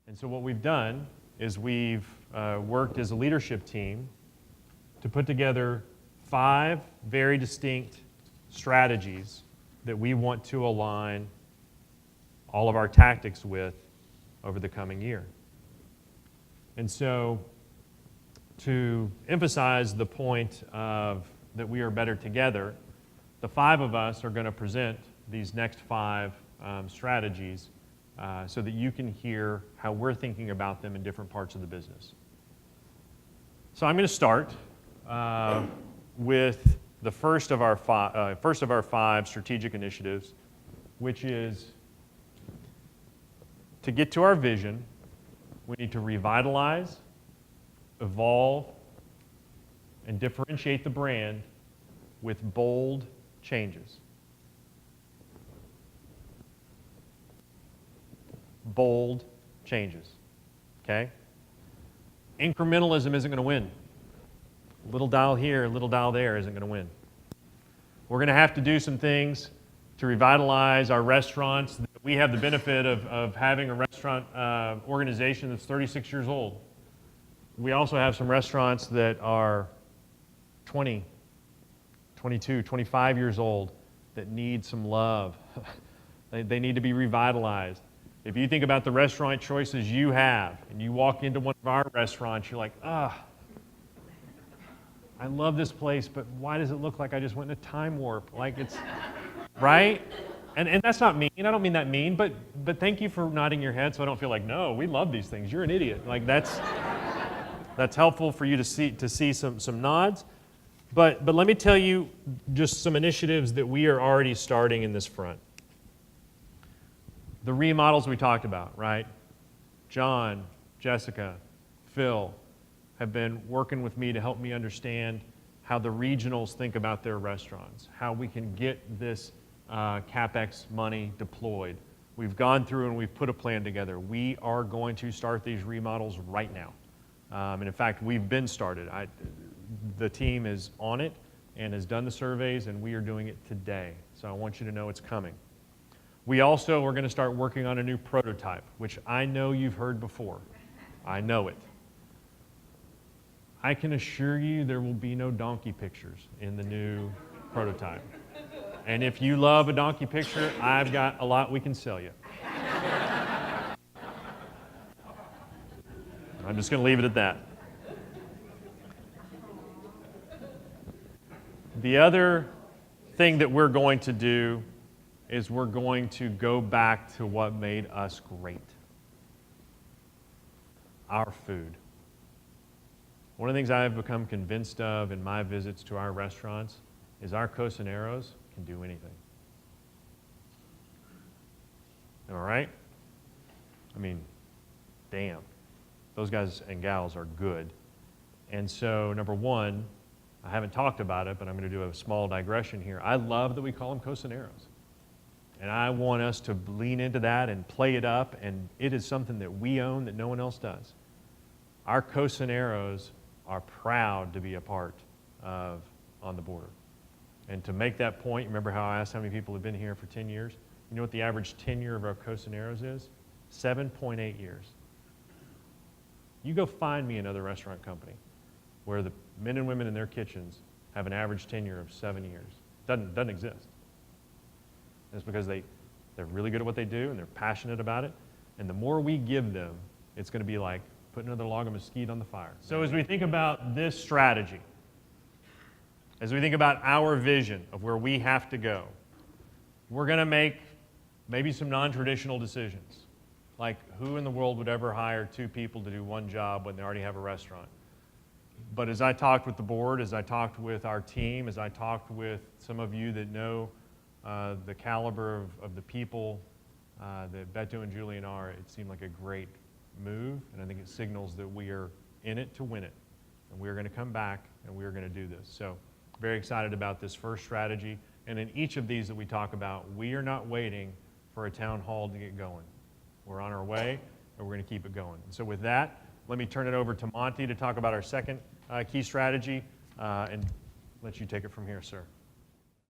And so what we've done is we've worked as a leadership team to put together 5 very distinct strategies that we want to align all of our tactics with over the coming year. And so to emphasize the point of that we are better together, the 5 of us are going to present these next 5 strategies so that you can hear how we're thinking about them in different parts of the business. So I'm going to start with the first of our 5 strategic initiatives, which is to get to our vision, we need to revitalize, evolve, and differentiate the brand with bold changes. Bold changes, okay? Incrementalism isn't going to win. Little dial here, little dial there isn't going to win. We're going to have to do some things to revitalize our restaurants. We have the benefit of having a restaurant organization that's 36 years old. We also have some restaurants that are 20, 22, 25 years old that need some love. They need to be revitalized. If you think about the restaurant choices you have, and you walk into one of our restaurants, you're like, I love this place, but why does it look like I just went in a time warp? Like it's, right? And that's not mean. I don't mean that mean, but thank you for nodding your head so I don't feel like, no, we love these things. You're an idiot. Like that's helpful for you to see some nods. But let me tell you just some initiatives that we are already starting in this front. The remodels we talked about, right? John, Jessica, Phil have been working with me to help me understand how the regionals think about their restaurants, how we can get this CapEx money deployed. We've gone through and we've put a plan together. We are going to start these remodels right now. And in fact, we've been started. The team is on it and has done the surveys, and we are doing it today. So I want you to know it's coming. We also are going to start working on a new prototype, which I know you've heard before. I know it. I can assure you there will be no donkey pictures in the new prototype. And if you love a donkey picture, I've got a lot we can sell you. I'm just going to leave it at that. The other thing that we're going to do is we're going to go back to what made us great. Our food. One of the things I have become convinced of in my visits to our restaurants is our cocineros can do anything. Am I right? I mean, damn. Those guys and gals are good. And so, number one, I haven't talked about it, but I'm going to do a small digression here. I love that we call them cocineros. And I want us to lean into that and play it up, and it is something that we own that no one else does. Our cocineros are proud to be a part of On the Border. And to make that point, remember how I asked how many people have been here for 10 years? You know what the average tenure of our cocineros is? 7.8 years. You go find me another restaurant company where the men and women in their kitchens have an average tenure of 7 years. Doesn't exist. And it's because they're really good at what they do and they're passionate about it. And the more we give them, it's going to be like putting another log of mesquite on the fire. So as we think about this strategy, as we think about our vision of where we have to go, we're going to make maybe some non-traditional decisions. Like, who in the world would ever hire 2 people to do one job when they already have a restaurant? But as I talked with the board, as I talked with our team, as I talked with some of you that know the caliber of the people that Beto and Julian are, it seemed like a great move, and I think it signals that we are in it to win it. And we are going to come back and we are going to do this. So very excited about this first strategy. And in each of these that we talk about, we are not waiting for a town hall to get going. We're on our way, and we're going to keep it going. And so with that, let me turn it over to Monty to talk about our second key strategy, and let you take it from here, sir.